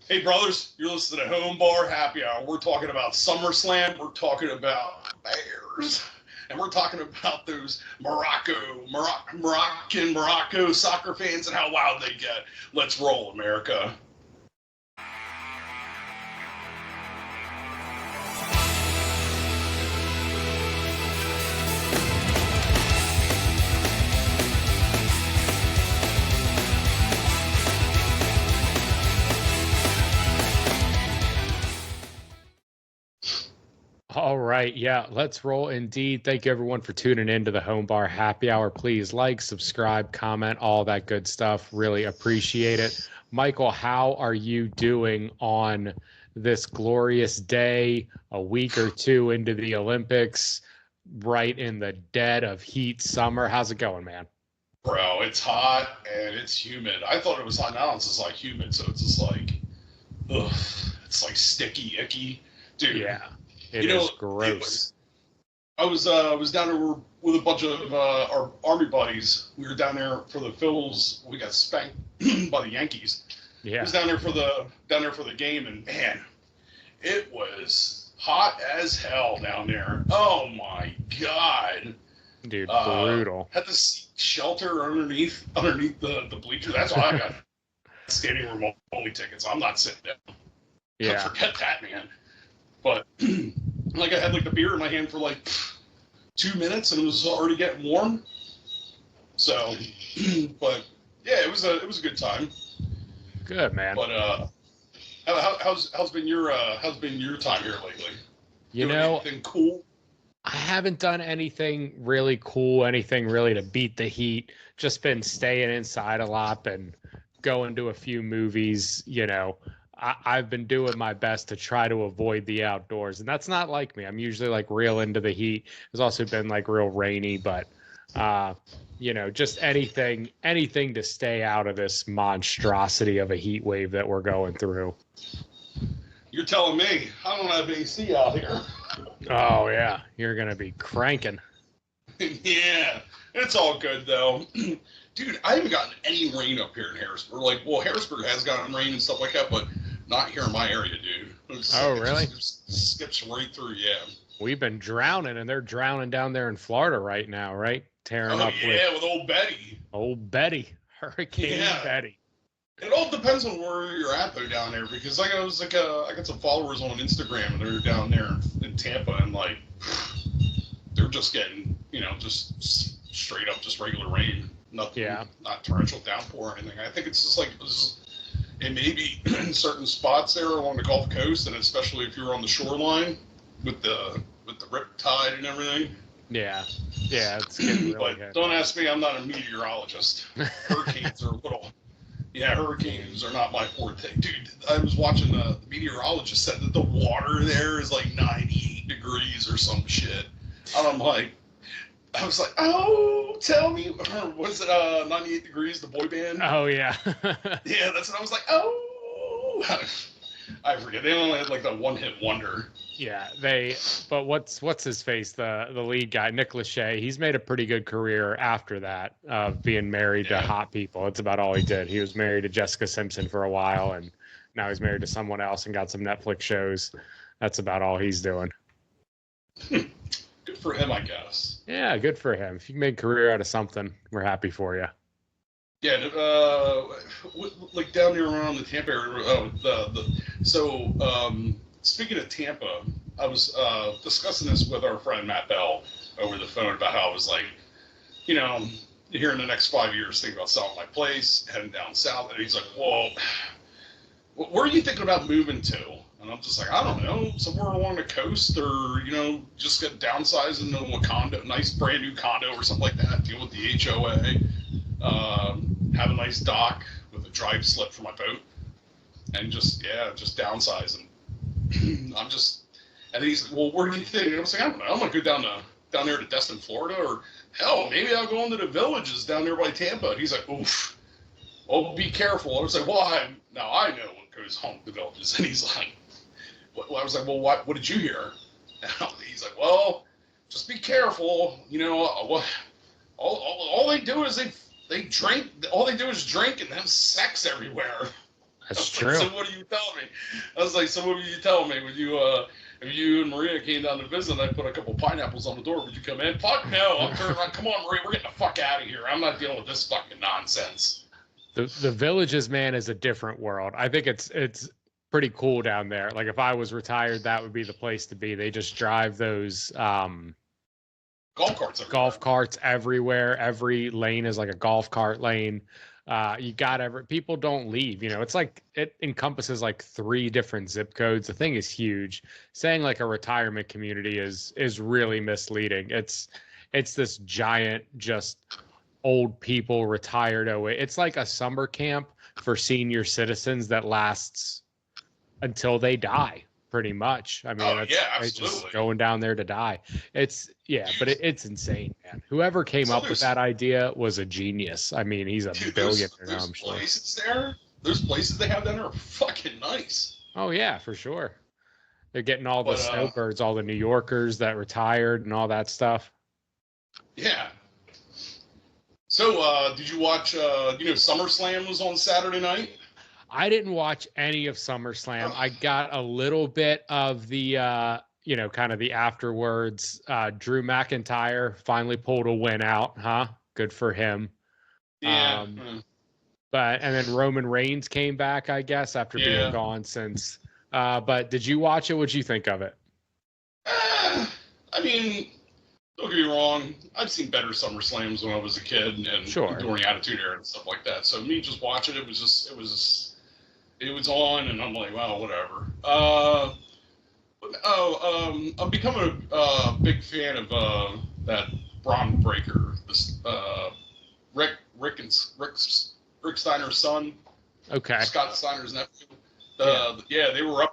Hey, brothers, you're listening to Home Bar Happy Hour. We're talking about SummerSlam. We're talking about Bears. And we're talking about those Morocco soccer fans and how wild they get. Let's roll, America. All right. Yeah, let's roll indeed. Thank you, everyone, for tuning in to the Home Bar Happy Hour. Please like, subscribe, comment, all that good stuff. Really appreciate it. Michael, how are you doing on this glorious day, a week or two into the Olympics, right in the dead of heat summer? How's it going, man? Bro, it's hot and it's humid. I thought it was hot. Now it's just like humid, so it's just like, ugh. It's like sticky, icky. Dude, Yeah, it is gross. I was down there with a bunch of our army buddies. We were down there for the Phils. We got spanked by the Yankees. I Yeah, was down there for the game, and man, it was hot as hell down there. Oh my god! dude, brutal. Had to seek shelter underneath the bleacher. That's why I got standing room only tickets. I'm not sitting down. Yeah. Forget that, man. But like I had like the beer in my hand for like 2 minutes and it was already getting warm. So, but yeah, it was a good time. Good, man. But how's been your time here lately? You Doing know, anything cool? I haven't done anything really cool, anything really to beat the heat. Just been staying inside a lot and going to a few movies. I've been doing my best to try to avoid the outdoors, and that's not like me. I'm usually like real into the heat. It's also been like real rainy, but just anything to stay out of this monstrosity of a heat wave that we're going through. You're telling me I don't have AC out here. Oh yeah, you're gonna be cranking. Yeah, it's all good though. Dude, I haven't gotten any rain up here in Harrisburg. Like, well, Harrisburg has gotten rain and stuff like that, but not here in my area, dude. Really? It just skips right through, yeah. We've been drowning, and they're drowning down there in Florida right now, right? Tearing Oh, up yeah, with old Betty. old Betty, Hurricane Betty. It all depends on where you're at, though, down there, because I got some followers on Instagram, and they're down there in Tampa, and, like, they're just getting, just straight up just regular rain. Nothing, not torrential downpour or anything. I think it's just like it may be in certain spots there along the Gulf Coast, and especially if you're on the shoreline with the rip tide and everything. Yeah, it's getting really But don't ask me. I'm not a meteorologist. Hurricanes are not my forte, dude. I was watching the meteorologist said that the water there is like 98 degrees or some shit, and I was like, oh, tell me, was it 98 Degrees, the boy band? Oh, yeah. Yeah, that's what I was like, oh. I forget. They only had like the one-hit wonder. Yeah, but what's his face? The lead guy, Nick Lachey, he's made a pretty good career after that of being married to hot people. It's about all he did. He was married to Jessica Simpson for a while, and now he's married to someone else and got some Netflix shows. That's about all he's doing. Good for him, I guess. Yeah, good for him. If you can make a career out of something, we're happy for you. Yeah, like down there around the Tampa area. Speaking of Tampa, I was discussing this with our friend Matt Bell over the phone about how I was like, here in the next 5 years, thinking about selling my place, heading down south, and he's like, "Well, where are you thinking about moving to?" And I'm just like, I don't know, somewhere along the coast, or just get downsized into a condo, nice brand new condo or something like that. Deal with the HOA, have a nice dock with a drive slip for my boat, and just downsize. And and he's like, well, where do you think? And I was like, I don't know. I'm gonna go down there to Destin, Florida, or hell, maybe I'll go into the villages down there by Tampa. And he's like, oof. Well, be careful. I was like, well, I know what goes home to the villages. And he's like, well, I was like, well, what did you hear? And he's like, well, just be careful. All they do is they drink. All they do is drink and have sex everywhere. That's I was true. like, so what are you telling me? I was like, so what were you telling me? Would you, if you and Maria came down to visit and I put a couple pineapples on the door, would you come in? Fuck no. I'm turning around. Come on, Maria, we're getting the fuck out of here. I'm not dealing with this fucking nonsense. The Villages, man, is a different world. I think it's pretty cool down there. Like if I was retired, that would be the place to be. They just drive those golf carts everywhere. Every lane is like a golf cart lane. People don't leave. It's like it encompasses like 3 different zip codes. The thing is huge. Saying like a retirement community is really misleading. It's this giant, just old people retired away. It's like a summer camp for senior citizens that lasts until they die. Pretty much. I mean, it's just going down there to die. It's insane, man. Whoever came up with that idea was a genius. I mean, he's a billionaire now, I'm sure. There's places they have down there are fucking nice. Oh yeah, for sure. They're getting all the snowbirds, all the New Yorkers that retired and all that stuff. Yeah. So, did you watch, SummerSlam was on Saturday night? I didn't watch any of SummerSlam. I got a little bit of the, kind of the afterwards. Drew McIntyre finally pulled a win out, huh? Good for him. Yeah. And then Roman Reigns came back, I guess, after being gone since. But did you watch it? What'd you think of it? I mean, don't get me wrong. I've seen better SummerSlams when I was a kid and during Attitude Era and stuff like that. So me just watching it it was on, and I'm like, wow, whatever. I'm becoming a big fan of that Braun Breaker, this Rick Steiner's son. Okay. Scott Steiner's nephew. They were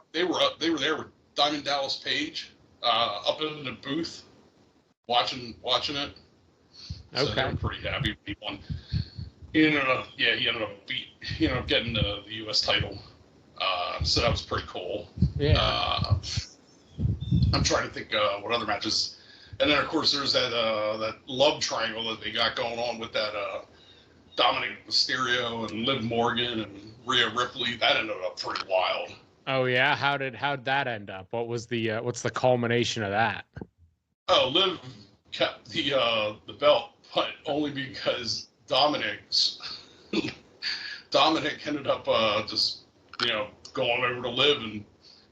there with Diamond Dallas Page, up in the booth, watching it. So they were pretty happy. He ended up getting the U.S. title. So that was pretty cool. Yeah. I'm trying to think what other matches. And then, of course, there's that love triangle that they got going on with that Dominic Mysterio and Liv Morgan and Rhea Ripley. That ended up pretty wild. Oh, yeah? How'd that end up? What was what's the culmination of that? Oh, Liv kept the belt, but only because Dominic ended up just going over to Liv and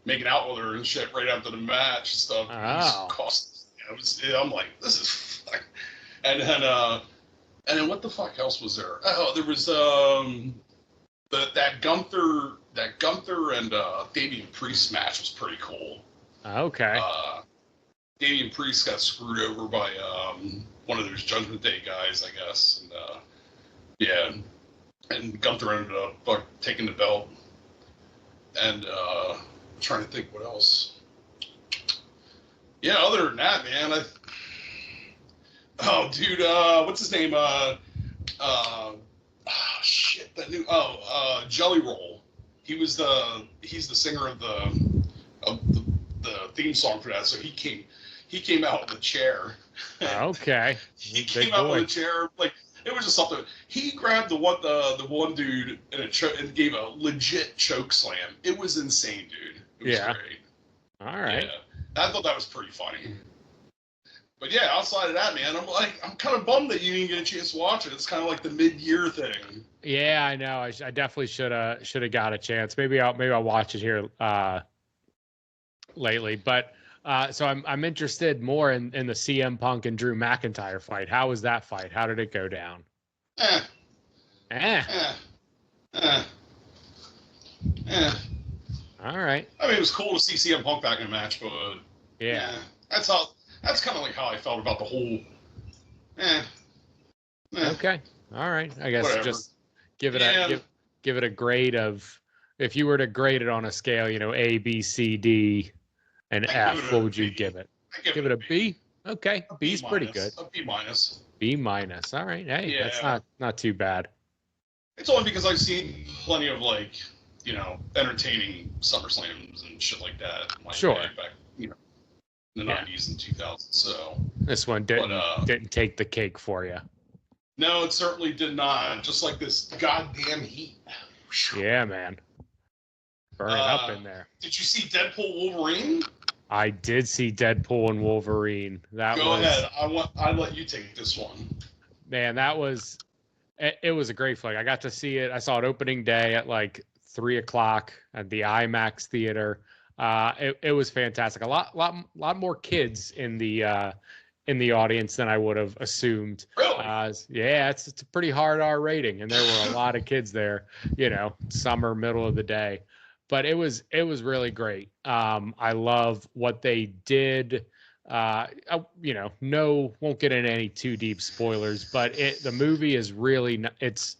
making out with her and shit right after the match and stuff. I'm like, this is fuck. And then what the fuck else was there? Oh, there was that Gunther and Damian Priest match was pretty cool. Okay. Damian Priest got screwed over by one of those Judgment Day guys, I guess, and and Gunther ended up taking the belt. And I'm trying to think what else. Yeah, other than that, man, what's his name? Jelly Roll. He's the singer of the theme song for that. So he came out with a chair. Okay. He came out with a chair, like it was just something. He grabbed the one dude and gave a legit choke slam. It was insane, dude. It was great. All right. Yeah. I thought that was pretty funny. But yeah, outside of that, man, I'm kind of bummed that you didn't get a chance to watch it. It's kind of like the mid-year thing. Yeah, I know. I definitely should have got a chance. Maybe I'll watch it here lately. But so I'm interested more in the CM Punk and Drew McIntyre fight. How was that fight? How did it go down? All right. I mean, it was cool to see CM Punk back in a match, but that's kind of like how I felt about the whole. Okay. All right. I guess Whatever. Just give it a grade of, if you were to grade it on a scale, A, B, C, D, and F, what would you give it? Give it a B? Okay. B's pretty good. A B minus. B minus. All right. Hey, that's not too bad. It's only because I've seen plenty of entertaining SummerSlams and shit like that. Back, in the 90s and 2000s. So this one didn't take the cake for you. No, it certainly did not. Just like this goddamn heat. Yeah, man. burning up in there. Did you see Deadpool Wolverine? I did see Deadpool and Wolverine. Go ahead. I let you take this one. Man, it was a great flick. I got to see it. I saw it opening day at like 3:00 at the IMAX theater. It was fantastic. A lot more kids in the audience than I would have assumed. Really? Yeah, it's a pretty hard R rating, and there were a lot of kids there. Summer, middle of the day, but it was really great. I love what they did. Won't get into any too deep spoilers, but the movie is really it's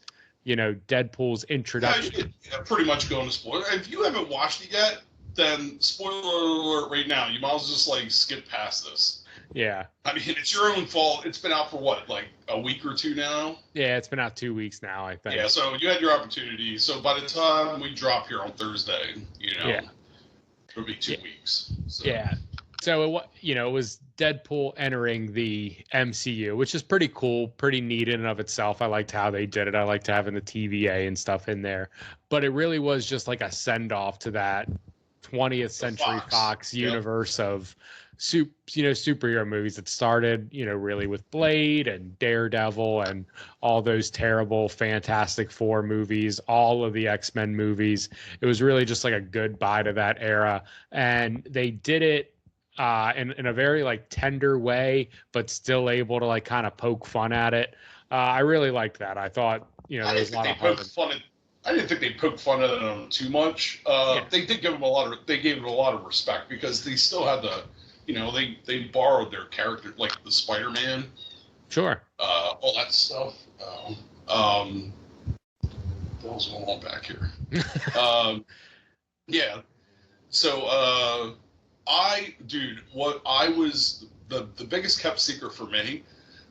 Deadpool's introduction. Yeah, pretty much going to spoiler. If you haven't watched it yet, then spoiler alert right now. You might as well just like skip past this. Yeah. I mean, it's your own fault. It's been out for what, like a week or two now? Yeah, it's been out 2 weeks now, I think. Yeah, so you had your opportunity. So by the time we drop here on Thursday, it'll be 2 weeks. So. Yeah. So it was Deadpool entering the MCU, which is pretty cool, pretty neat in and of itself. I liked how they did it. I liked having the TVA and stuff in there. But it really was just like a send off to that 20th Century Fox universe of superhero movies. It started, really with Blade and Daredevil and all those terrible Fantastic Four movies, all of the X-Men movies. It was really just like a goodbye to that era. And they did it in a very like tender way, but still able to like kind of poke fun at it. I really liked that. I thought, there was a lot of heart. I didn't think they poked fun at them too much. They did give them they gave them a lot of respect because they still had they borrowed their character, like the Spider-Man. Sure. All that stuff. What else going on back here? Yeah. So, the biggest kept secret for me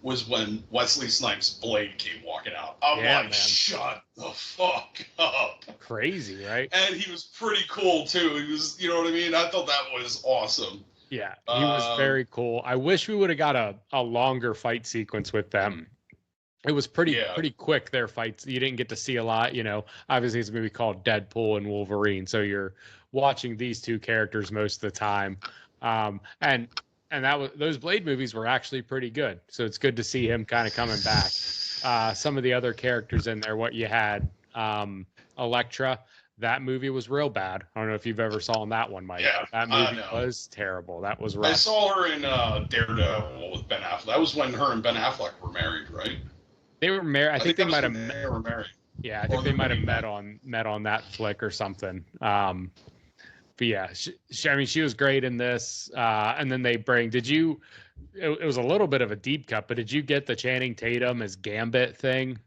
was when Wesley Snipes' Blade came walking out. I'm man. Shut the fuck up. Crazy, right? And he was pretty cool, too. He was, you know what I mean? I thought that was awesome. Yeah, he was very cool. I wish we would have got a longer fight sequence with them. It was pretty quick, their fights. You didn't get to see a lot, Obviously, it's a movie called Deadpool and Wolverine, so you're watching these two characters most of the time. And those Blade movies were actually pretty good. So it's good to see him kind of coming back. Some of the other characters in there, what you had, Elektra. That movie was real bad. I don't know if you've ever saw that one, Mike. Yeah, that movie was terrible. That was rough. I saw her in Daredevil with Ben Affleck. That was when her and Ben Affleck were married, right? They were married. I think they might have. They were married. Yeah, I think they might have met on that flick or something. But yeah, she was great in this. And then they bring. It was a little bit of a deep cut, but did you get the Channing Tatum as Gambit thing?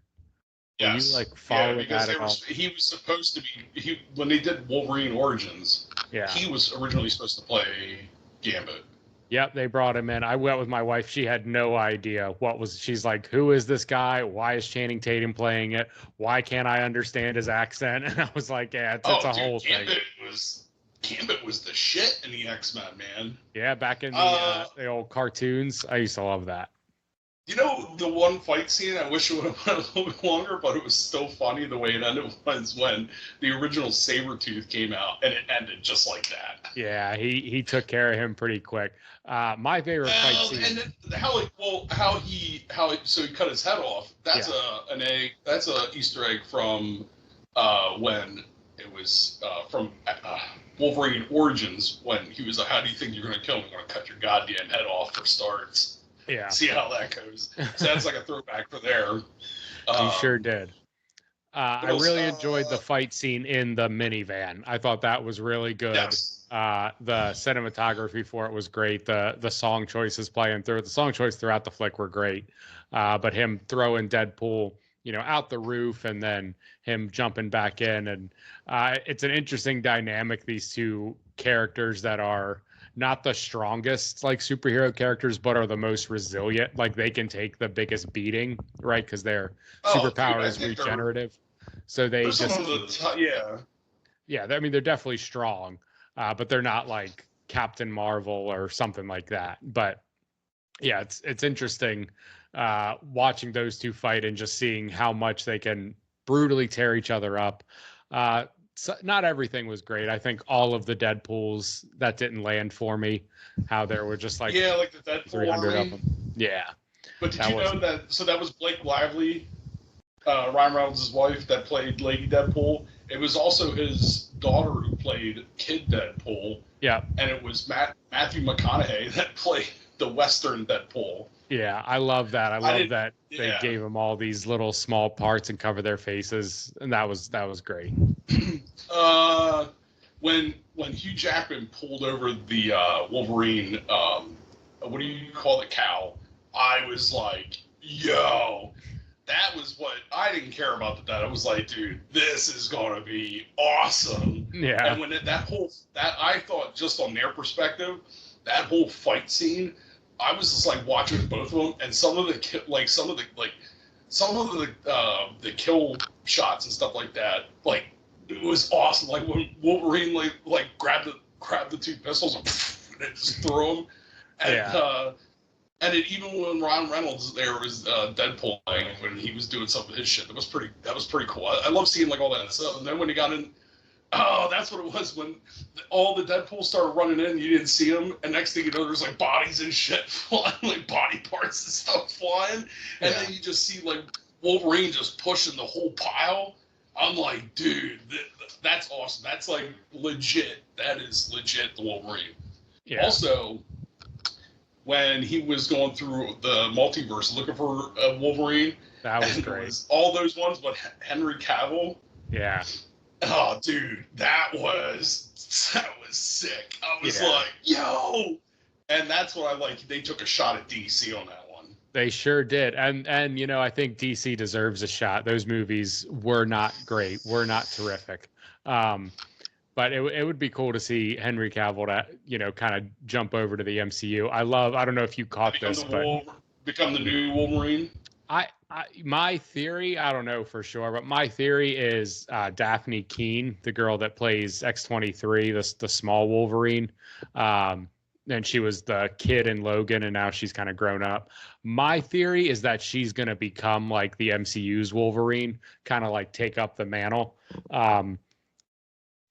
Yes. You follow because he was supposed to be when they did Wolverine Origins. Yeah. He was originally supposed to play Gambit. Yep, they brought him in. I went with my wife. She had no idea she's like, who is this guy? Why is Channing Tatum playing it? Why can't I understand his accent? And I was like, yeah, it's a whole thing. Gambit was the shit in the X-Men, man. Yeah, back in the old cartoons. I used to love that. The one fight scene, I wish it would have went a little bit longer, but it was still funny the way it ended was when the original Sabretooth came out, and it ended just like that. Yeah, he took care of him pretty quick. My favorite fight scene. And he cut his head off. That's that's a Easter egg from when it was from Wolverine Origins, when he was like, how do you think you're going to kill him? I'm going to cut your goddamn head off for starts. Yeah. See how that goes. So that's like a throwback for there. He sure did. I really enjoyed the fight scene in the minivan. I thought that was really good. Yes. The cinematography for it was great. The song choices playing through it. The song choice throughout the flick were great. But him throwing Deadpool, out the roof and then him jumping back in. And it's an interesting dynamic, these two characters that are not the strongest like superhero characters, but are the most resilient. Like they can take the biggest beating, right? Because their superpower is regenerative. So they just I mean, they're definitely strong, but they're not like Captain Marvel or something like that. But yeah, it's interesting watching those two fight and just seeing how much they can brutally tear each other up. not everything was great. I think all of the Deadpools that didn't land for me. How there were just like Yeah, like the Deadpool 300 of army. them. Yeah, But did that you know wasn't. that? So that was Blake Lively, Ryan Reynolds' wife, that played Lady Deadpool. It was also his daughter who played Kid Deadpool, Yeah, and it was Matthew McConaughey that played the Western Deadpool. yeah, I love that. I I love didn't. that they Yeah. gave them all these little small parts and cover their faces, and that was great. uh, when Hugh Jackman pulled over the Wolverine, what do you call it, cow? I was like, yo, that was what I didn't care about that. I was like, dude, this is gonna be awesome. Yeah, And when that I thought, just on their perspective, that whole fight scene, I was just like watching both of them, and some of the kill shots and stuff like that, like it was awesome. Like when Wolverine like grabbed the two pistols and just threw them, and yeah, and it, even when Ryan Reynolds there was Deadpool, like, when he was doing some of his shit, that was pretty cool. I love seeing like all that stuff. And then when he got in, oh, that's what it was, when all the Deadpool started running in, you didn't see them, and next thing you know, there's like bodies and shit flying, like body parts and stuff flying, and then you just see like Wolverine just pushing the whole pile. I'm like, dude, that's awesome. That's like legit. That is legit the Wolverine. yeah. Also, when he was going through the multiverse looking for Wolverine, That was and great. it was all those ones, but Henry Cavill. Yeah, Oh, dude, that was sick. I was Yeah. like, yo, and that's what I like. They took a shot at DC on that one. they sure did. And I think DC deserves a shot. Those movies were not great, were not terrific. But it would be cool to see Henry Cavill to, kind of jump over to the MCU. I don't know if you caught this, but Become the new Wolverine. my theory, I don't know for sure, but my theory is Daphne Keene, the girl that plays X-23, the small Wolverine. And she was the kid in Logan, and now she's kind of grown up. My theory is that she's going to become like the MCU's Wolverine, kind of like take up the mantle.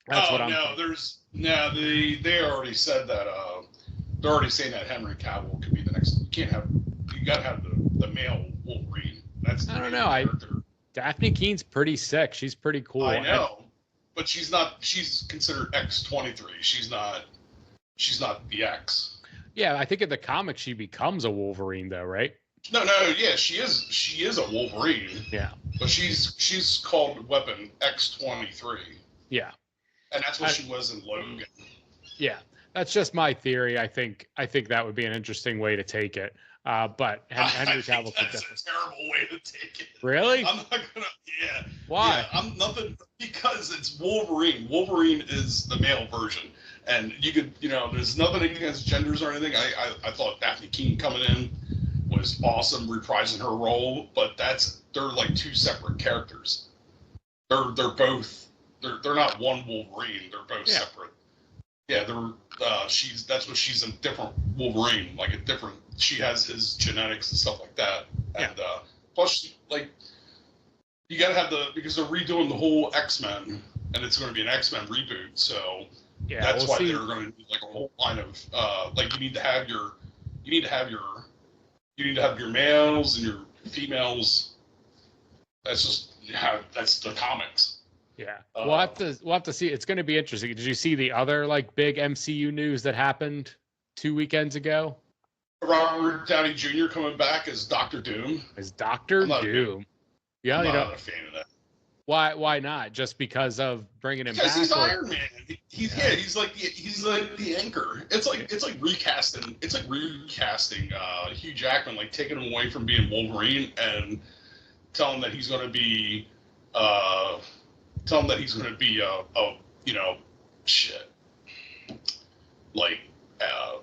That's what I'm thinking. They already said that. They're already saying that Henry Cavill could be the next. You got to have the male Wolverine. That's the I don't main know. character. Daphne Keene's pretty sick. She's pretty cool. I know, but she's not. She's considered X-23. She's not the X. Yeah, I think in the comics she becomes a Wolverine though, right? No, yeah, she is a Wolverine. Yeah. But she's called Weapon X-23. Yeah. And that's what she was in Logan. Yeah. That's just my theory. I think that would be an interesting way to take it. But Henry Cavill could that's a terrible way to take it. Really? I'm not gonna. Yeah. Why? Yeah, I'm nothing, because it's Wolverine. Wolverine is the male version, and you could, there's nothing against genders or anything. I thought Daphne Keene coming in was awesome, reprising her role, but they're like two separate characters. They're not one Wolverine. They're both separate. Yeah, that's what she's a different Wolverine, like a different. She has his genetics and stuff like that, and plus, like, you gotta have because they're redoing the whole X-Men, and it's going to be an X-Men reboot, so that's why they're going to do like a whole line of like you need to have your males and your females. That's the comics. Yeah, we'll have to see. It's going to be interesting. Did you see the other like big MCU news that happened 2 weekends ago? Robert Downey Jr. coming back as Doctor Doom. As Doctor Doom. Yeah, I'm not a fan of that. Why not? Just because of bringing him back? Because he's Iron Man. He's like the anchor. It's like recasting. It's like recasting Hugh Jackman, like taking him away from being Wolverine and telling him that he's going to be like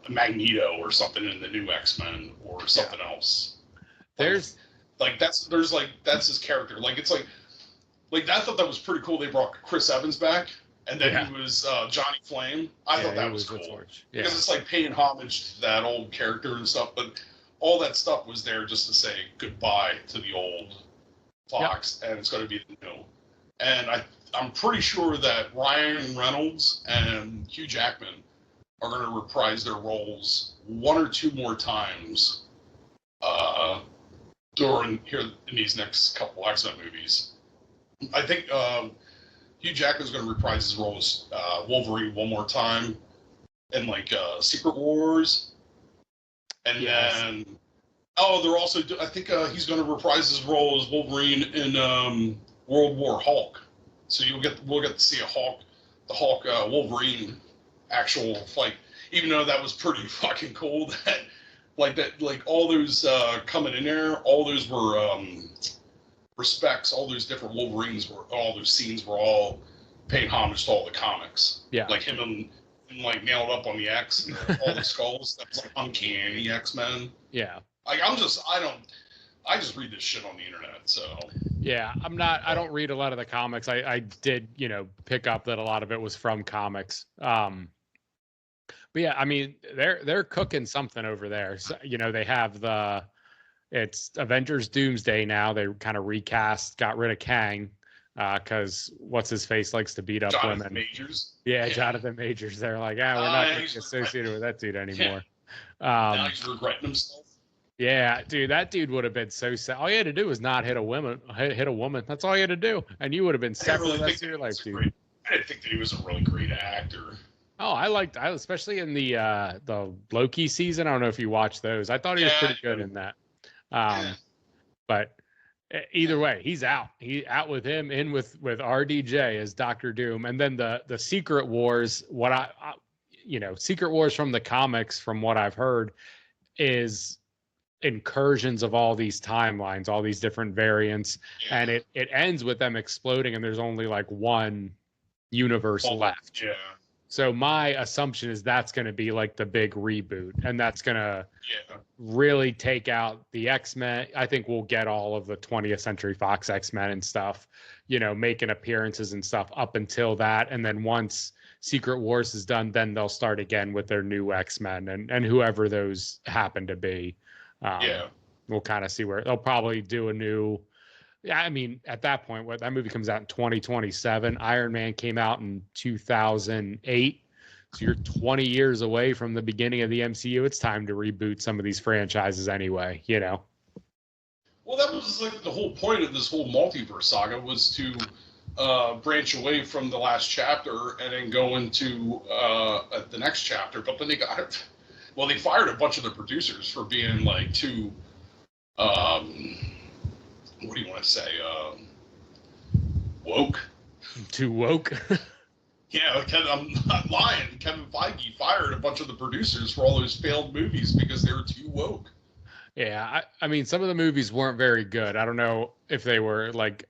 Magneto or something in the new X-Men or something else. That's his character. Like, it's like I thought that was pretty cool. They brought Chris Evans back, and then he was Johnny Flame. I thought that was cool because it's like paying homage to that old character and stuff. But all that stuff was there just to say goodbye to the old Fox, and it's going to be the new. And I'm pretty sure that Ryan Reynolds and Hugh Jackman are going to reprise their roles one or two more times during here in these next couple X-Men movies. I think Hugh Jackman's going to reprise his role as Wolverine one more time in like Secret Wars, and then they're also I think he's going to reprise his role as Wolverine in World War Hulk. So we'll get to see the Hulk Wolverine actual fight, even though that was pretty fucking cool. Like all those coming in there, all those were respects. All those different Wolverines all those scenes were all paying homage to all the comics. Yeah, like him and like nailed up on the X and all the skulls. That's like uncanny X-Men. Yeah. Like I just read this shit on the internet, so. Yeah, I don't read a lot of the comics. I did, pick up that a lot of it was from comics. But yeah, I mean, they're cooking something over there. So, they have it's Avengers Doomsday now. They kind of recast, got rid of Kang, because what's his face likes to beat up Jonathan women. Majors. Yeah, Jonathan Majors. They're like, we're not going to be associated with that dude anymore. Now he's regretting himself. Yeah, dude, that dude would have been so sad. All you had to do was not hit a woman. That's all you had to do, and you would have been set for the rest of your life, dude. I didn't think that he was a really great actor. Oh, I especially in the Loki season. I don't know if you watched those. I thought he was pretty good in that. But either way, he's out. He out with him, in with RDJ as Doctor Doom, and then the Secret Wars. What Secret Wars from the comics, from what I've heard, is incursions of all these timelines, all these different variants, and it ends with them exploding, and there's only like one universe left. Yeah. So my assumption is that's going to be like the big reboot, and that's going to really take out the X-Men. I think we'll get all of the 20th Century Fox X-Men and stuff, making appearances and stuff up until that. And then once Secret Wars is done, then they'll start again with their new X-Men and whoever those happen to be. We'll kind of see where they'll probably do a new. Yeah, I mean, at that point, that movie comes out in 2027. Iron Man came out in 2008. So you're 20 years away from the beginning of the MCU. It's time to reboot some of these franchises anyway, Well, that was like the whole point of this whole multiverse saga, was to branch away from the last chapter and then go into the next chapter. But then they fired a bunch of the producers for being like too... what do you want to say? Woke? Too woke? Yeah, I'm not lying. Kevin Feige fired a bunch of the producers for all those failed movies because they were too woke. Yeah, I mean, some of the movies weren't very good. I don't know if they were like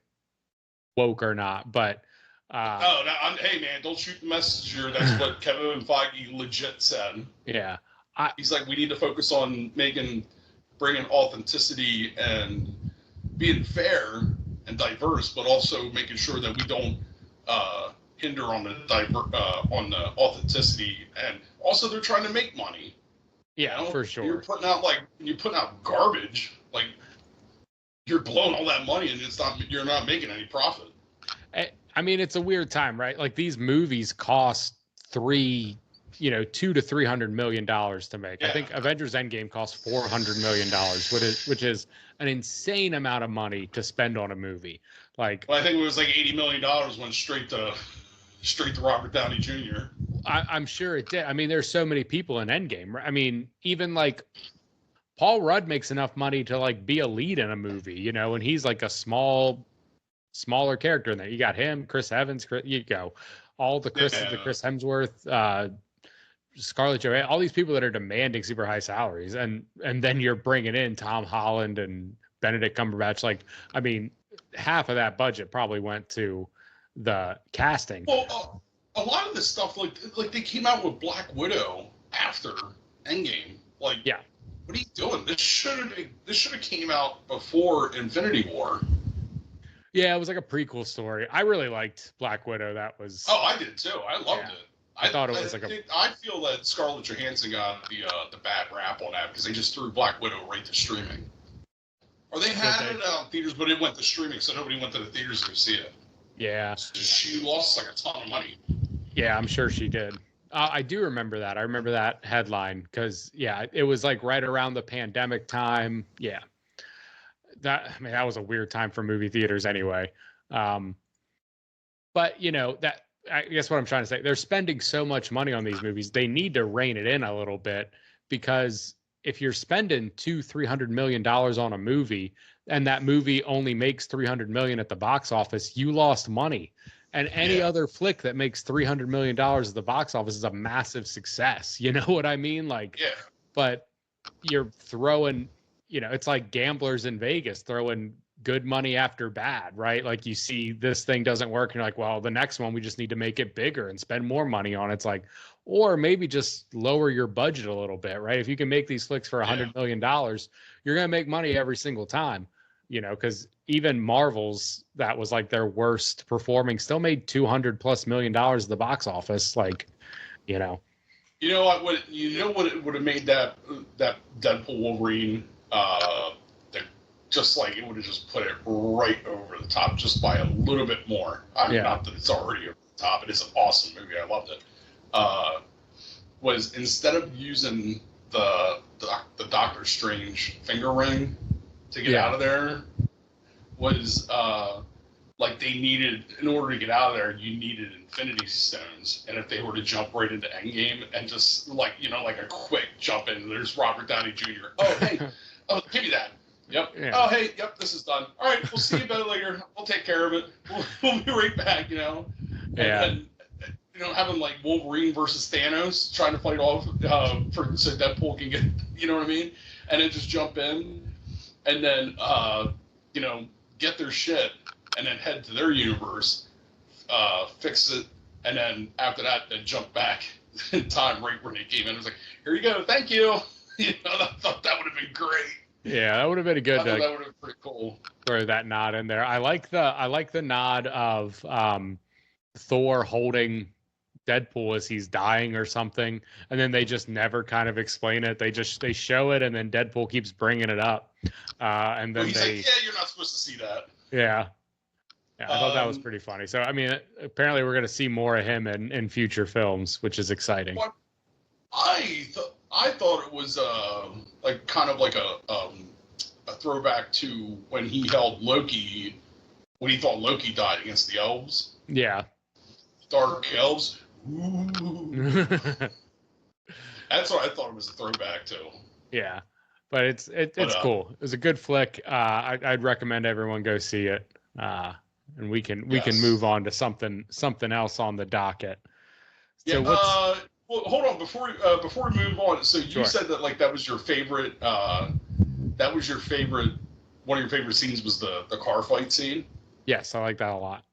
woke or not, but... hey man, don't shoot the messenger. That's what Kevin Feige legit said. Yeah. He's like, we need to focus on bringing authenticity and being fair and diverse, but also making sure that we don't hinder on the authenticity. And also, they're trying to make money. Yeah, for sure. You're putting out garbage. Like, you're blowing all that money, and you're not making any profit. I mean, it's a weird time, right? Like, these movies cost $200 to $300 million to make. Yeah. I think Avengers Endgame cost $400 million, which is an insane amount of money to spend on a movie. Like, well, I think it was like $80 million went straight to Robert Downey Jr. I'm sure it did. I mean, there's so many people in Endgame. I mean, even like Paul Rudd makes enough money to like be a lead in a movie, and he's like a smaller character in there. You got him, Chris Evans, all the Chris Hemsworth, Scarlett Johansson, all these people that are demanding super high salaries, and then you're bringing in Tom Holland and Benedict Cumberbatch. Like, I mean, half of that budget probably went to the casting. Well, a lot of this stuff, like they came out with Black Widow after Endgame. Like, yeah, what are you doing? This should have came out before Infinity War. Yeah, it was like a prequel story. I really liked Black Widow. That was. Oh, I did too. I loved it. I thought it was I feel that Scarlett Johansson got the bad rap on that because they just threw Black Widow right to streaming. Or they had it out in theaters, but it went to streaming, so nobody went to the theaters to see it. Yeah. She lost like a ton of money. Yeah, I'm sure she did. I do remember that. I remember that headline because, yeah, it was like right around the pandemic time. Yeah. That was a weird time for movie theaters anyway. Um, but, I guess what I'm trying to say, they're spending so much money on these movies. They need to rein it in a little bit because if you're spending $300 million on a movie and that movie only makes 300 million at the box office, you lost money. And any other flick that makes $300 million at the box office is a massive success. You know what I mean? Like, but you're throwing, it's like gamblers in Vegas throwing good money after bad, right? Like you see this thing doesn't work and you're like, well, the next one we just need to make it bigger and spend more money on it. It's like, or maybe just lower your budget a little bit, right? If you can make these flicks for $100 million, you're going to make money every single time, because even Marvel's, that was like their worst performing, still made $200+ million at the box office. Like, You know what? It would have made that Deadpool Wolverine, just like it would have just put it right over the top, just by a little bit more. I mean, not that it's already over the top. It is an awesome movie. I loved it. Was instead of using the Doctor Strange finger ring to get out of there, was like they needed, in order to get out of there, you needed Infinity Stones. And if they were to jump right into Endgame and just like a quick jump in, there's Robert Downey Jr. Oh, hey, give me that. Yep. Yeah. Oh, hey, yep, this is done. All right, we'll see you better later. We'll take care of it. We'll be right back, And having like Wolverine versus Thanos trying to fight off so Deadpool can get, you know what I mean? And then just jump in and then, get their shit and then head to their universe, fix it, and then after that, then jump back in time right when they came in. It was like, here you go, thank you. I thought that would have been great. Yeah, that would have been a good. That would have been pretty cool. Throw that nod in there. I like the nod of Thor holding Deadpool as he's dying or something, and then they just never kind of explain it. They show it, and then Deadpool keeps bringing it up, and then he's like, "Yeah, you're not supposed to see that." Yeah, I thought that was pretty funny. So I mean, apparently we're going to see more of him in future films, which is exciting. What I thought it was like kind of like a throwback to when he held Loki, when he thought Loki died against the elves. Yeah. Dark elves. Ooh. That's what I thought it was a throwback to. Yeah, but it's cool. It was a good flick. I'd recommend everyone go see it. And we can move on to something else on the docket. So well, hold on before we move on. So you said that like that was your favorite. That was your favorite. One of your favorite scenes was the car fight scene. Yes, I like that a lot.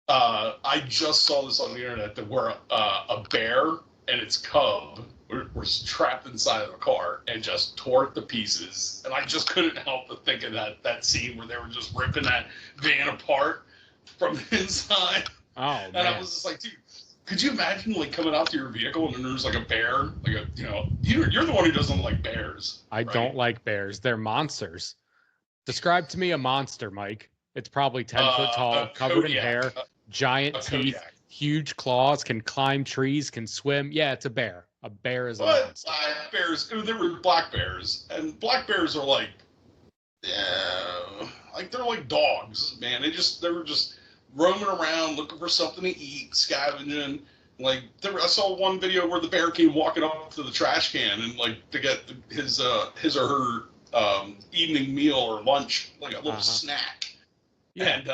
I just saw this on the internet that where a bear and its cub were trapped inside of a car and just tore it to pieces. And I just couldn't help but think of that scene where they were just ripping that van apart from the inside. Oh, and I was just like, dude, could you imagine like coming out to your vehicle and then there's like a bear, like a you're the one who doesn't like bears. I don't like bears. They're monsters. Describe to me a monster, Mike. It's probably 10 foot tall, covered in hair, giant teeth, huge claws, can climb trees, can swim. Yeah, it's a bear. A bear is a monster. Black bears, there were black bears, and black bears are like, like they're like dogs, man. They were just roaming around looking for something to eat, scavenging. Like I saw one video where the bear came walking up to the trash can and like to get his or her evening meal or lunch, like a little snack. Yeah. And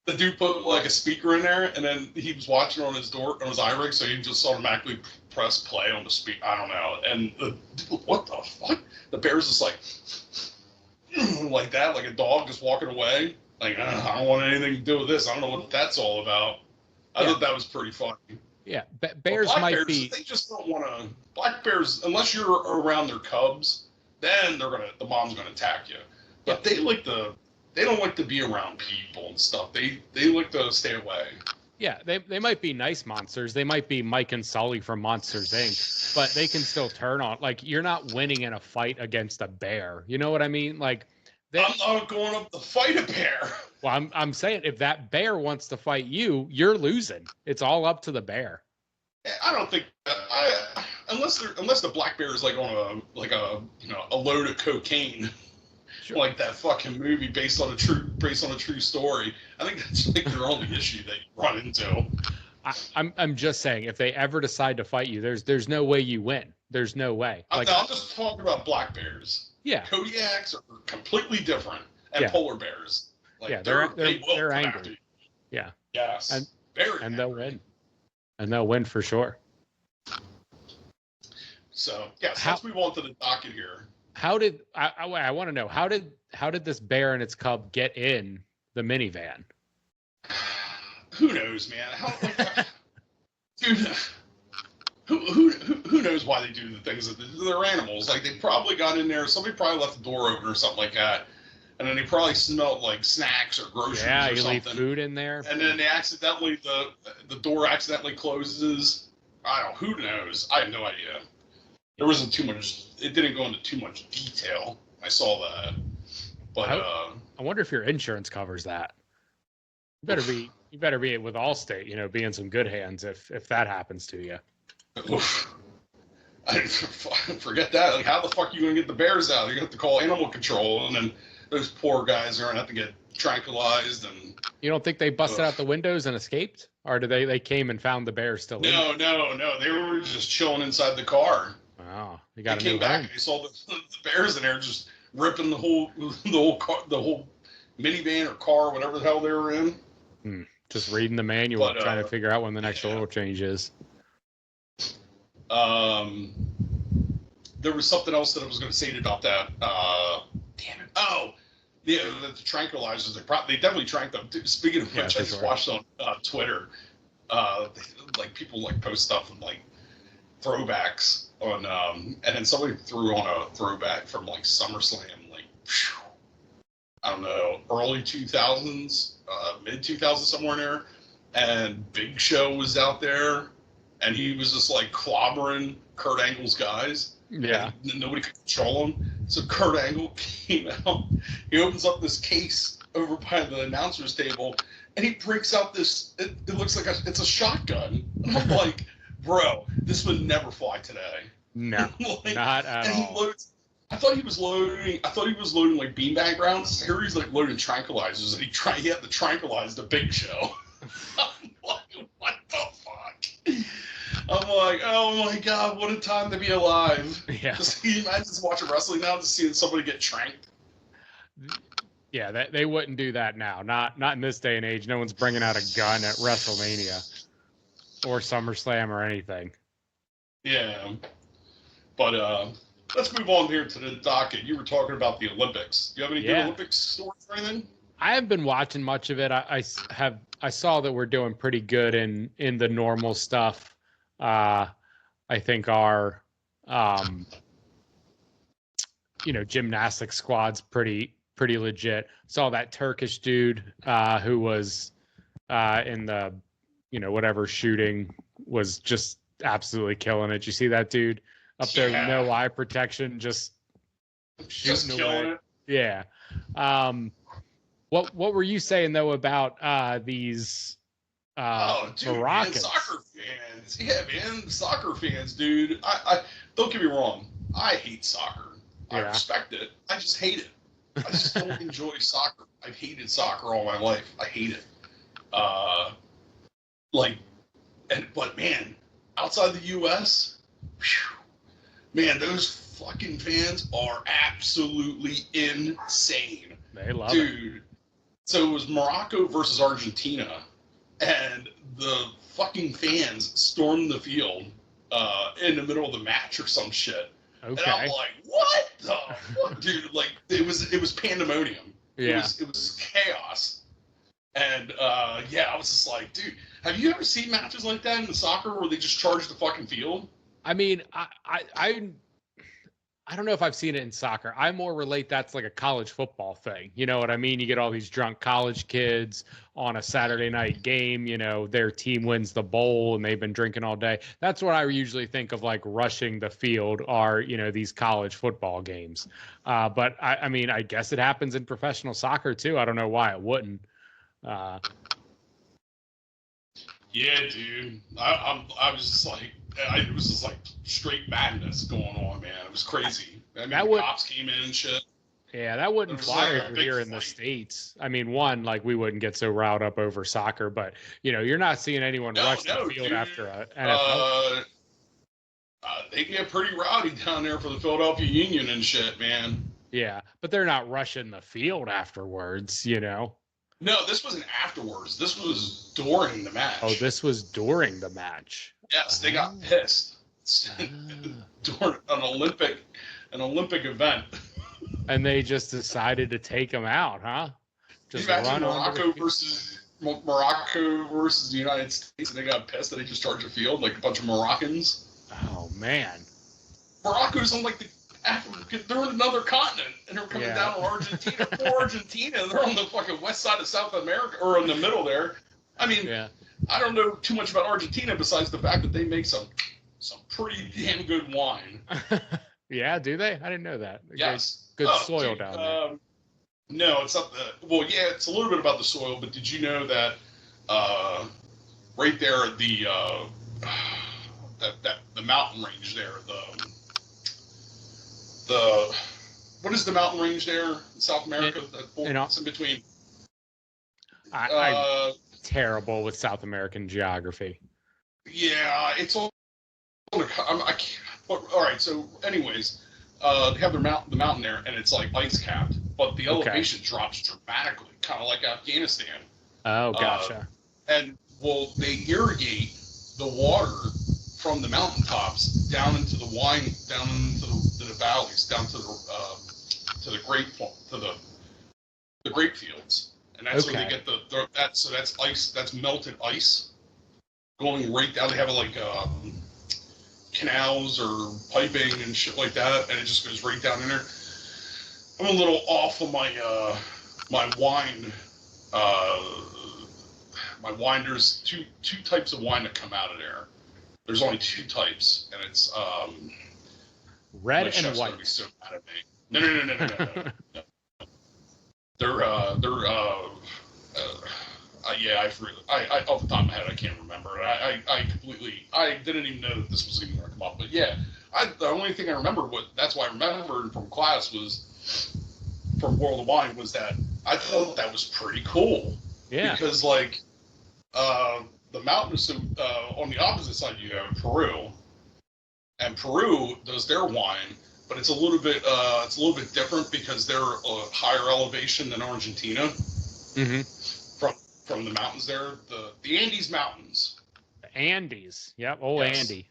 the dude put like a speaker in there, and then he was watching on his iRig, so he just automatically press play on the speaker. I don't know. And what the fuck? The bear's just like like that, like a dog just walking away. Like I don't want anything to do with this. I don't know what that's all about. I thought that was pretty funny. Yeah, bears might be. They just don't want to. Black bears, unless you're around their cubs, then the mom's gonna attack you. But they don't like to be around people and stuff. They like to stay away. Yeah, they might be nice monsters. They might be Mike and Sully from Monsters Inc., but they can still turn on. Like, you're not winning in a fight against a bear. You know what I mean? Like, I'm not going up to fight a bear. Well, I'm saying if that bear wants to fight you, you're losing. It's all up to the bear. I don't think unless the black bear is like on a load of cocaine, Sure. like that fucking movie based on a true story. I think that's like their only issue that you run into. I'm just saying, if they ever decide to fight you, there's no way you win. There's no way. I'm just talking about black bears. Yeah. Kodiaks are completely different, and polar bears. Like, yeah, they're angry. Yeah. Yes. And they'll win. And they'll win for sure. So yes, let's move on to the docket here. How did I want to know how did this bear and its cub get in the minivan? Who knows, man? Dude, who knows why they do the things that they're animals? Like, they probably got in there. Somebody probably left the door open or something like that, and then they probably smelled like snacks or groceries or something. Yeah, you leave food in there. And then they accidentally the door accidentally closes. I don't know. Who knows? I have no idea. There wasn't too much. It didn't go into too much detail. I saw that, but I wonder if your insurance covers that. You better be with Allstate. Be in some good hands if that happens to you. Oof. I forget that. Like, how the fuck are you gonna get the bears out? You're gonna have to call animal control, and then those poor guys are gonna have to get tranquilized. And you don't think they busted out the windows and escaped, or did they came and found the bears still? No. They were just chilling inside the car. Wow, they came back and they saw the bears in there just ripping the whole minivan or car, whatever the hell they were in. Just reading the manual, trying to figure out when the next oil change is. There was something else that I was going to say about that. Damn it! Oh, yeah, the tranquilizers. They definitely tranked them. Speaking of which, I just watched on Twitter. Like, people like post stuff and like throwbacks on, and then somebody threw on a throwback from like SummerSlam, like, I don't know, early 2000s, mid 2000s, somewhere in there, and Big Show was out there, and he was just like clobbering Kurt Angle's guys. Yeah. And nobody could control him. So Kurt Angle came out. He opens up this case over by the announcer's table, and he breaks out this. It looks like it's a shotgun. And I'm like, bro, this would never fly today. No, like, not at all. I thought he was loading like beanbag rounds. Here he's like loading tranquilizers, and he had to tranquilize the Big Show. I'm like, what the fuck? I'm like, oh my god, what a time to be alive. Yeah. Can you imagine just watching wrestling now, just seeing somebody get tranked? Yeah, they wouldn't do that now. Not in this day and age. No one's bringing out a gun at WrestleMania or SummerSlam or anything. Yeah. But let's move on here to the docket. You were talking about the Olympics. Do you have any good Olympics stories or anything? I haven't been watching much of it. I saw that we're doing pretty good in the normal stuff. I think our gymnastics squad's pretty legit. Saw that Turkish dude who was in the whatever shooting was just absolutely killing it. You see that dude up there with no eye protection, just shooting away. Yeah. What were you saying though about these Moroccans? Man, soccer fans. Yeah, man, soccer fans, dude. I don't get me wrong. I hate soccer. I respect it. I just hate it. I just don't enjoy soccer. I've hated soccer all my life. I hate it. But man, outside the U.S., man, those fucking fans are absolutely insane. They love it. So it was Morocco versus Argentina, and the fucking fans stormed the field in the middle of the match or some shit. Okay. And I'm like, what the fuck, dude? Like, it was pandemonium. Yeah. It was chaos. And I was just like, dude, have you ever seen matches like that in the soccer where they just charge the fucking field? I mean, I don't know if I've seen it in soccer. I more relate that's like a college football thing. You know what I mean? You get all these drunk college kids on a Saturday night game, their team wins the bowl and they've been drinking all day. That's what I usually think of, like rushing the field are, these college football games. But I mean, I guess it happens in professional soccer too. I don't know why it wouldn't. Yeah, dude. I was just like, it was just like straight madness going on, man. It was crazy. I mean, the cops came in and shit. Yeah, that wouldn't There was fly like a over big here in the fight. States. I mean, one, like we wouldn't get so riled up over soccer, but you're not seeing anyone rush the field Dude. after a NFL. They get pretty rowdy down there for the Philadelphia Union and shit, man. Yeah, but they're not rushing the field afterwards. No, this wasn't afterwards. This was during the match. Oh, this was during the match. Yes, they got pissed during an Olympic event. And they just decided to take him out, huh? Just imagine Morocco versus the United States, and they got pissed that they just charged the field like a bunch of Moroccans. Oh man, Morocco's on like they're in another continent, and they're coming down to Argentina. Poor Argentina, they're on the fucking west side of South America, or in the middle there. I mean, I don't know too much about Argentina besides the fact that they make some pretty damn good wine. Yeah, do they? I didn't know that. Yes. Good soil down there. No, it's not it's a little bit about the soil, but did you know that right there at the mountain range there, what is the mountain range there in South America? It's in between. I'm terrible with South American geography. Yeah, it's all. I can't. All right. So, anyways, they have the mountain there, and it's like ice capped, but the elevation drops dramatically, kind of like Afghanistan. Oh, gotcha. And they irrigate the water from the mountaintops down into the valleys, down to the grape fields, and that's where they get that's ice, that's melted ice going right down. They have like canals or piping and shit like that, and it just goes right down in there. I'm a little off of my wine. My wine, there's two types of wine that come out of there. There's only two types, and it's red and white. Gonna be so mad at me. No. They're yeah, I off the top of my head I can't remember. I didn't even know that this was even going to come up. But yeah, the only thing I remember that's why I remembered from class was from World of Wine was that I thought that was pretty cool. Yeah. Because like the mountains on the opposite side you have Peru, and Peru does their wine, but it's a little bit different because they're a higher elevation than Argentina. Mm-hmm. From the mountains there, the Andes Mountains. The Andes, yep, Andy.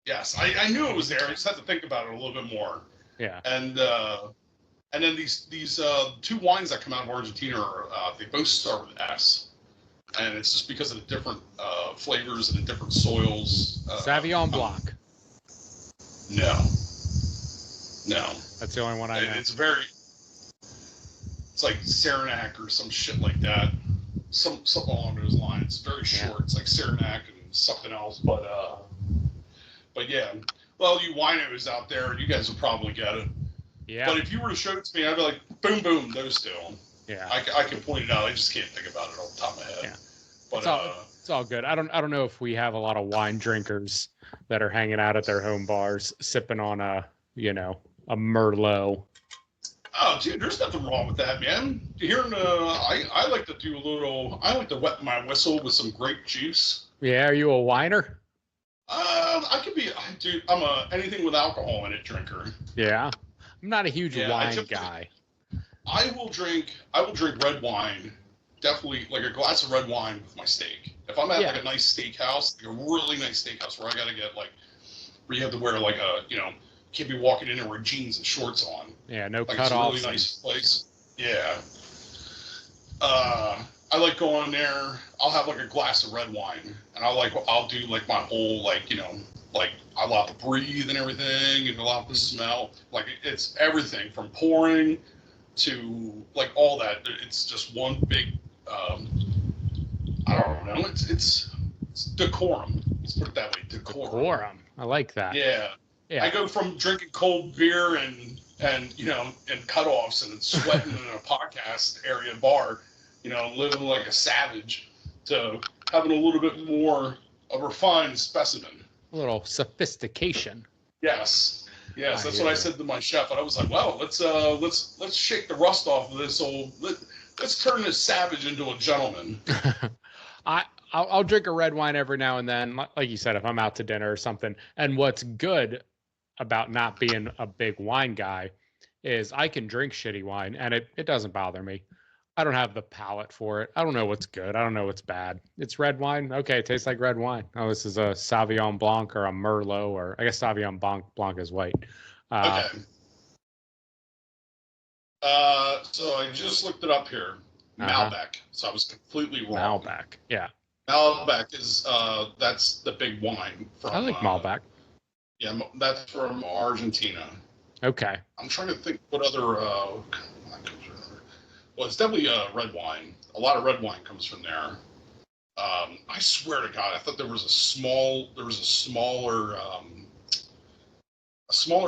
Yes, I knew it was there. I just had to think about it a little bit more. Yeah. And then these two wines that come out of Argentina they both start with S, and it's just because of the different flavors and the different soils. Sauvignon Blanc. No. That's the only one I know. It's like Saranac or some shit like that. Something along those lines. Very short. It's like Saranac and something else. But yeah. Well, you winos out there, you guys will probably get it. Yeah. But if you were to show it to me, I'd be like, boom, boom, those two. Yeah. I can point it out. I just can't think about it off the top of my head. Yeah. But it's all good. I don't know if we have a lot of wine drinkers that are hanging out at their home bars sipping on a Merlot. Oh, dude, there's nothing wrong with that, man. I like to do I like to wet my whistle with some grape juice. Yeah, are you a whiner? I could be, dude, I'm anything with alcohol in it drinker. Yeah. I'm not a huge wine guy. I will drink red wine, definitely like a glass of red wine with my steak. If I'm at like a nice steakhouse, like a really nice steakhouse where I gotta get where you have to wear like can't be walking in there with jeans and shorts on. Yeah, no like cutoffs. It's a really nice place. Yeah. I like going there. I'll have like a glass of red wine, and I'll do like my whole like I love to breathe and everything, and allow to smell. Like it's everything from pouring to like all that. It's just one big. I don't know. It's decorum. Let's put it that way. Decorum. I like that. Yeah. Yeah. I go from drinking cold beer and cutoffs and sweating in a podcast area bar, living like a savage, to having a little bit more of a refined specimen. A little sophistication. Yes, that's what I said to my chef, and I was like, "Well, let's shake the rust off of this old. Let's turn this savage into a gentleman." I'll drink a red wine every now and then, like you said, if I'm out to dinner or something. And what's good about not being a big wine guy is I can drink shitty wine and it doesn't bother me. I don't have the palate for it. I don't know what's good. I don't know what's bad. It's red wine. Okay, it tastes like red wine. Oh, this is a Sauvignon Blanc or a Merlot, or I guess Sauvignon Blanc is white. Okay. So I just looked it up here. Malbec. So I was completely wrong. Malbec. Yeah. Malbec is that's the big wine from. I like Malbec. Yeah, that's from Argentina. Okay. I'm trying to think what other. Well, it's definitely red wine. A lot of red wine comes from there. I swear to God, I thought there was a smaller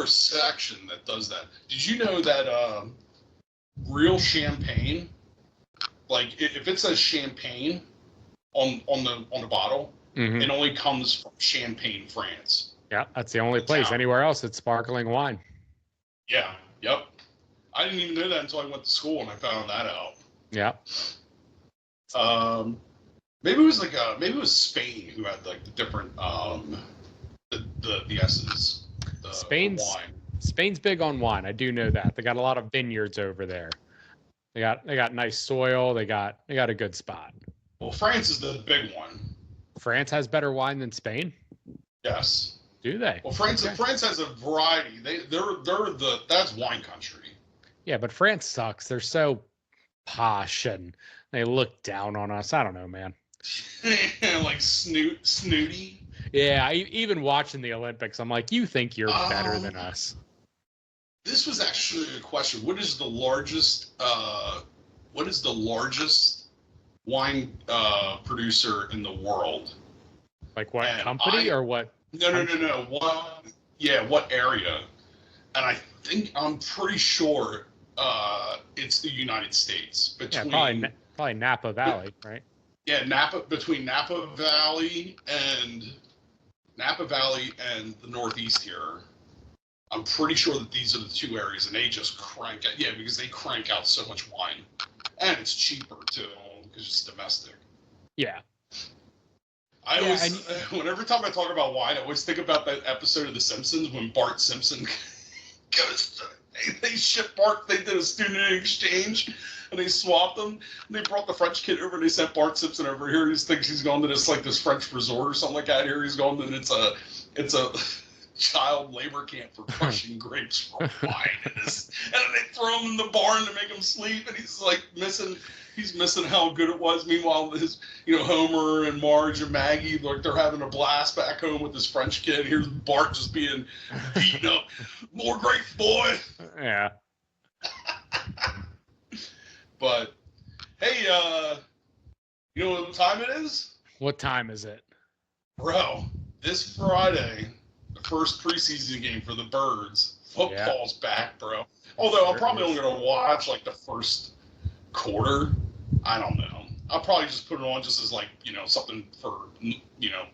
section that does that. Did you know that real champagne, like if it says champagne on the bottle, it only comes from Champagne, France. Yeah, that's the only place. Anywhere else, it's sparkling wine. Yeah. Yep. I didn't even know that until I went to school and I found that out. Yeah. Maybe it was Spain who had like the different the S's. Spain's big on wine. I do know that. They got a lot of vineyards over there. They got nice soil. They got a good spot. Well, France is the big one. France has better wine than Spain? Yes. Do they? Well, France has a variety. That's wine country. Yeah, but France sucks. They're so posh and they look down on us. I don't know, man. Like snooty. Yeah, even watching the Olympics, I'm like, you think you're better than us. This was actually a question. What is the largest wine producer in the world? Like what company or what? No. What area? And I'm pretty sure it's the United States. Probably Napa Valley, right? Yeah, between Napa Valley and the Northeast here. I'm pretty sure that these are the two areas, and they just crank out. Yeah, because they crank out so much wine, and it's cheaper too because it's domestic. Yeah. Whenever time I talk about wine, I always think about that episode of The Simpsons when Bart Simpson goes. They shipped Bart. They did a student exchange, and they swapped them. And they brought the French kid over. And they sent Bart Simpson over here. He thinks he's going to this French resort or something like that. Here he's going, and it's a child labor camp for crushing grapes for wine. And then they throw him in the barn to make him sleep, and he's like missing how good it was. Meanwhile, his Homer and Marge and Maggie, like they're having a blast back home with this French kid. Here's Bart just being beaten up. More grapes, boy. Yeah. But hey, you know what time it is? What time is it? Bro, this Friday, the first preseason game for the Birds. Football's back, bro. Although I'm probably only going to watch like the first quarter. I don't know. I'll probably just put it on just as like, something for,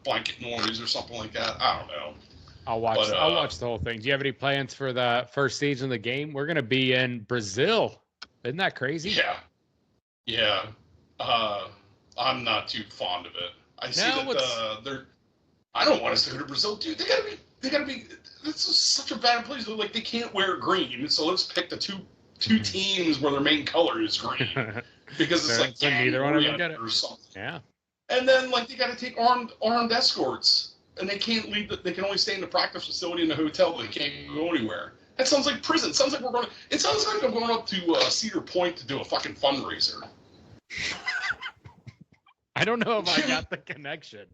blanket noise or something like that. I don't know. I'll watch the whole thing. Do you have any plans for the first season of the game? We're going to be in Brazil. Isn't that crazy? Yeah. I'm not too fond of it. I see that I don't want us to go to Brazil, dude. They gotta be. This is such a bad place. They're like they can't wear green, so let's pick the two teams where their main color is green because it's like neither one of them get it or something. Yeah. And then like they got to take armed escorts, and they can't leave. They can only stay in the practice facility in the hotel. They can't go anywhere. That sounds like prison. It sounds like It sounds like I'm going up to Cedar Point to do a fucking fundraiser. I don't know if I got the connection.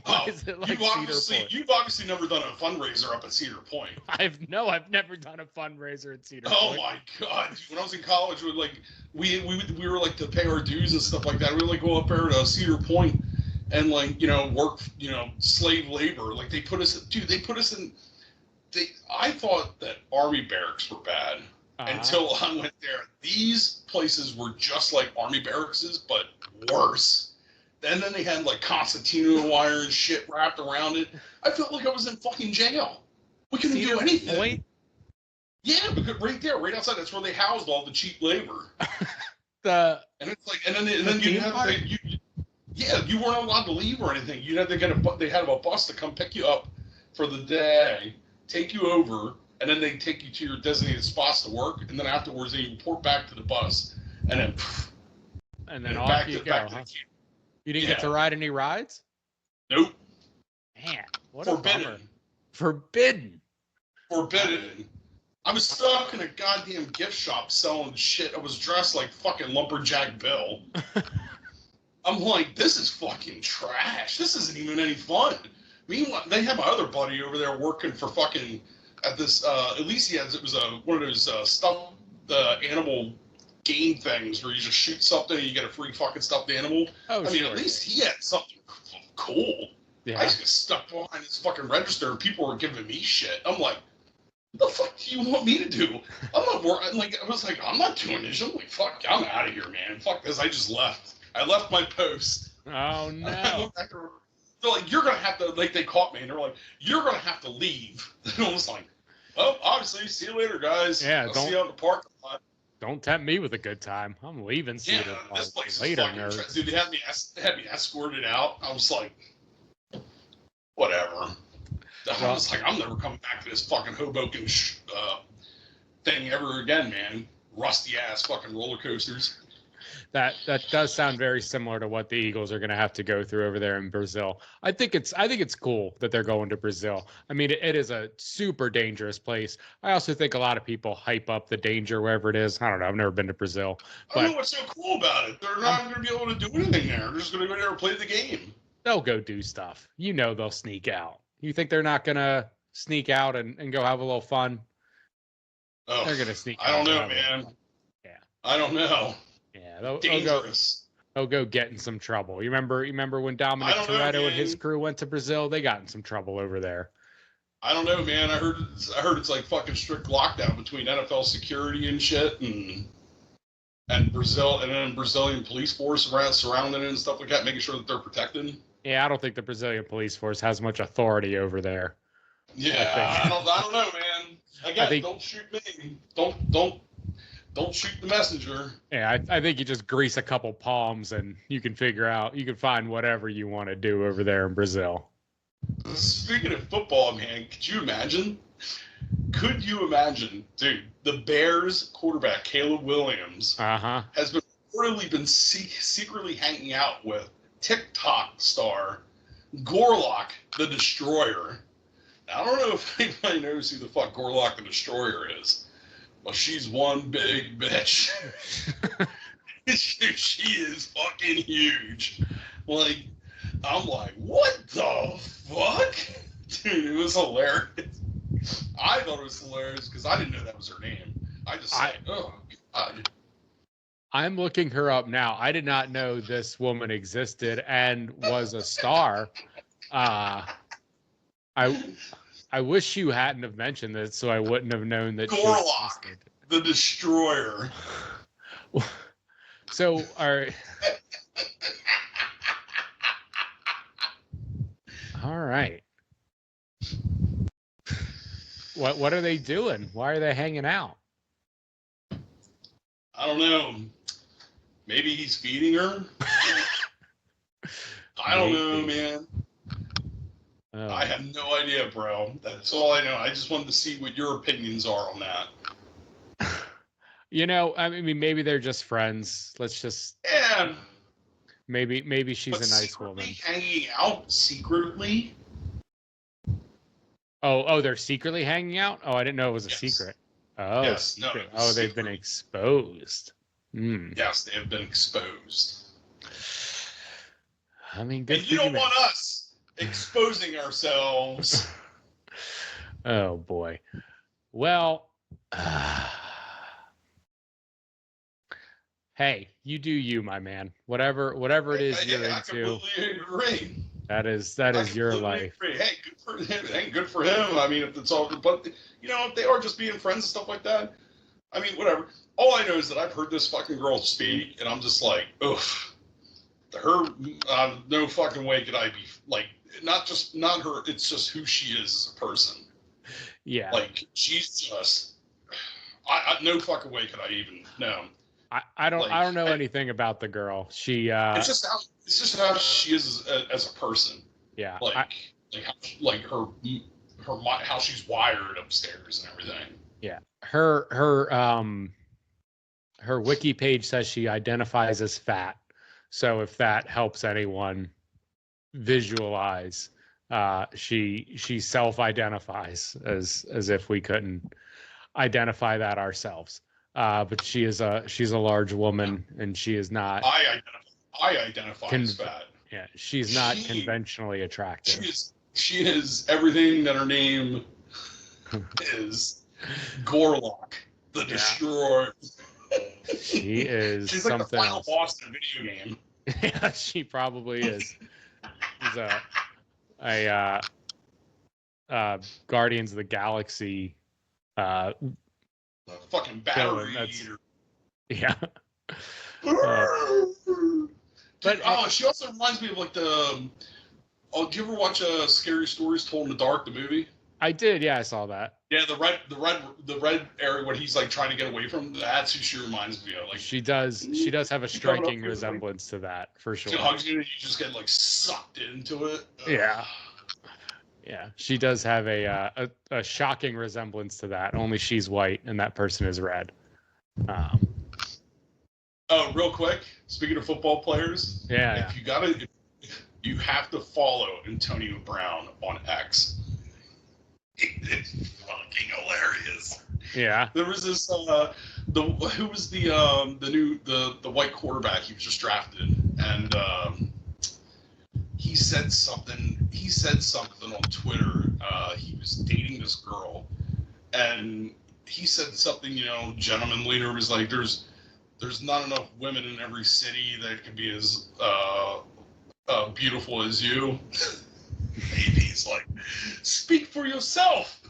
Why is it like Cedar Point? You've obviously never done a fundraiser up at Cedar Point. I've never done a fundraiser at Cedar Point. Oh my god! When I was in college, we were like to pay our dues and stuff like that. We would like go up there to Cedar Point and like work slave labor. Like they put us in. I thought that army barracks were bad. until I went there. These places were just like army barracks, but worse. And then they had like concertina wire and shit wrapped around it. I felt like I was in fucking jail. We couldn't do anything. Point? Yeah, because right there, right outside, that's where they housed all the cheap labor. And it's like, and then you have you weren't allowed to leave or anything. You had to they had a bus to come pick you up for the day, take you over, and then they take you to your designated spots to work, and then afterwards they report back to the bus, and then off back you to, go. back to Huh? the camp. You didn't get to ride any rides? Nope. Man, what Forbidden. a bummer. Forbidden. I was stuck in a goddamn gift shop selling shit. I was dressed like fucking Lumberjack Bill. I'm like, this is fucking trash. This isn't even any fun. Meanwhile, they had my other buddy over there working for fucking at this. At least he has. It was one of those animal game things where you just shoot something and you get a free fucking stuffed animal. Oh, I mean, at least he had something cool. Yeah. I just got stuck behind this fucking register and people were giving me shit. I'm like, what the fuck do you want me to do? I'm not working. Like, I was like, I'm not doing this. I'm like, fuck, I'm out of here, man. Fuck this. I just left. I left my post. Oh, no. They're like, you're going to have to, like, they caught me and they're like, you're going to have to leave. And I was like, well, obviously, see you later, guys. Yeah, I'll see you out in the parking lot. Don't tempt me with a good time. I'm leaving. This place later, is fucking dude, they had me escorted out. I was like, whatever. I was like, I'm never coming back to this fucking Hoboken thing ever again, man. Rusty ass fucking roller coasters. That does sound very similar to what the Eagles are going to have to go through over there in Brazil. I think it's cool that they're going to Brazil. I mean, it is a super dangerous place. I also think a lot of people hype up the danger wherever it is. I don't know. I've never been to Brazil. I don't know what's so cool about it. They're not going to be able to do anything there. They're just going to go there and play the game. They'll go do stuff. You know they'll sneak out. You think they're not going to sneak out and go have a little fun? Oh, they're going to sneak out. I don't know, man. Yeah. I don't know. Yeah, dangerous. They'll go get in some trouble. You remember when Dominic Toretto and his crew went to Brazil? They got in some trouble over there. I don't know, man. I heard it's like fucking strict lockdown between NFL security and shit, and Brazil, and then Brazilian police force surrounding it and stuff like that, making sure that they're protected. Yeah, I don't think the Brazilian police force has much authority over there. Yeah, I don't know, man. Again, don't shoot me. Don't shoot the messenger. Yeah, I think you just grease a couple palms and you can find whatever you want to do over there in Brazil. Speaking of football, man, could you imagine, dude, the Bears quarterback, Caleb Williams, has been reportedly been secretly hanging out with TikTok star Gorlock the Destroyer. Now, I don't know if anybody knows who the fuck Gorlock the Destroyer is. Well, she's one big bitch. She is fucking huge. Like, I'm like, what the fuck? Dude, it was hilarious. I thought it was hilarious because I didn't know that was her name. I just said, oh, God. I'm looking her up now. I did not know this woman existed and was a star. I wish you hadn't have mentioned this, so I wouldn't have known that. Gorlock, the Destroyer. So all right. What are they doing? Why are they hanging out? I don't know. Maybe he's feeding her. I don't know, man. Oh. I have no idea, bro. That's all I know. I just wanted to see what your opinions are on that. You know, I mean, maybe they're just friends. Let's just. Yeah. Maybe she's a nice woman. Hanging out secretly. Oh, they're secretly hanging out? Oh, I didn't know it was a secret. Oh, yes, no. They've been exposed. Yes, they have been exposed. I mean, good. And you don't want us exposing ourselves. Oh boy. Well, hey, you do you, my man. Whatever it is you're into. I completely agree. That is your life. Agree. Hey, good for him. Hey, good for him. I mean, if it's all, but you know, if they are just being friends and stuff like that, I mean, whatever. All I know is that I've heard this fucking girl speak, and I'm just like, oof. Her, no fucking way could I be like, not her. It's just who she is as a person. Yeah. Like she's just, I no fucking way could I even know. I don't know anything about the girl. She it's just how she is as a person. Yeah. Like her how she's wired upstairs and everything. Yeah. Her wiki page says she identifies as fat. So if that helps anyone visualize, she self-identifies as if we couldn't identify that ourselves. But she's a large woman, and she is not. I identify as fat. Yeah, she's not conventionally attractive. She is everything that her name is. Gorlock, the Destroyer. She is. She's like something the final else. boss in a video game. Yeah, she probably is. She's a Guardians of the Galaxy fucking battery eater. Yeah. But she also reminds me of like the. Oh, do you ever watch Scary Stories Told in the Dark, the movie? I did. Yeah, I saw that. Yeah, the red area when he's like trying to get away from. That's who she reminds me of. Like she does have a striking resemblance to that for sure. You just get like sucked into it. Yeah. Yeah, she does have a shocking resemblance to that. Only she's white and that person is red. Oh, real quick. Speaking of football players, if you have to follow Antonio Brown on X. It's fucking hilarious. Yeah. There was this who was the white quarterback he was just drafted, and he said something on Twitter. He was dating this girl, and he said something, gentleman leader was like, there's not enough women in every city that could be as beautiful as you. Maybe he's like, speak for yourself.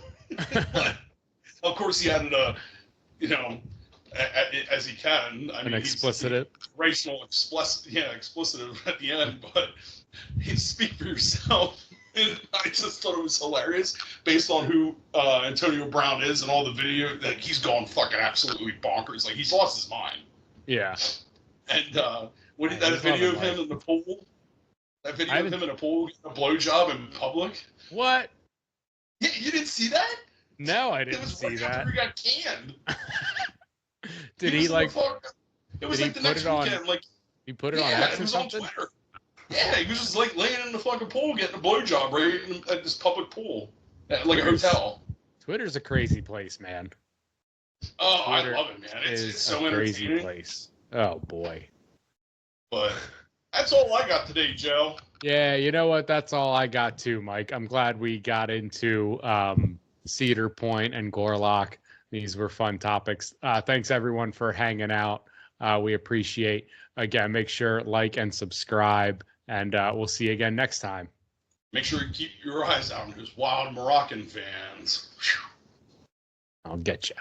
Of course, he added as he can. I mean, explicit. Racial explicitive at the end, but he's speak for yourself. And I just thought it was hilarious based on who Antonio Brown is and all the video that he's gone fucking absolutely bonkers. Like, he's lost his mind. Yeah. And what did that video of him in the pool? That video of him in a pool getting a blowjob in public? What? Yeah, you didn't see that? No, I didn't see that. After he got canned. Did he like? It was like the next weekend. Like he put it on X or something? On Twitter. Yeah, he was just like laying in the fucking pool getting a blowjob right at this public pool, at like a hotel. Twitter's a crazy place, man. Oh, Twitter, I love it, man. It's so a crazy place. Oh boy. But that's all I got today, Joe. Yeah, you know what? That's all I got too, Mike. I'm glad we got into Cedar Point and Gorlock. These were fun topics. Thanks everyone for hanging out. We appreciate. Again, make sure like and subscribe, and we'll see you again next time. Make sure you keep your eyes out on those wild Moroccan fans. I'll get you.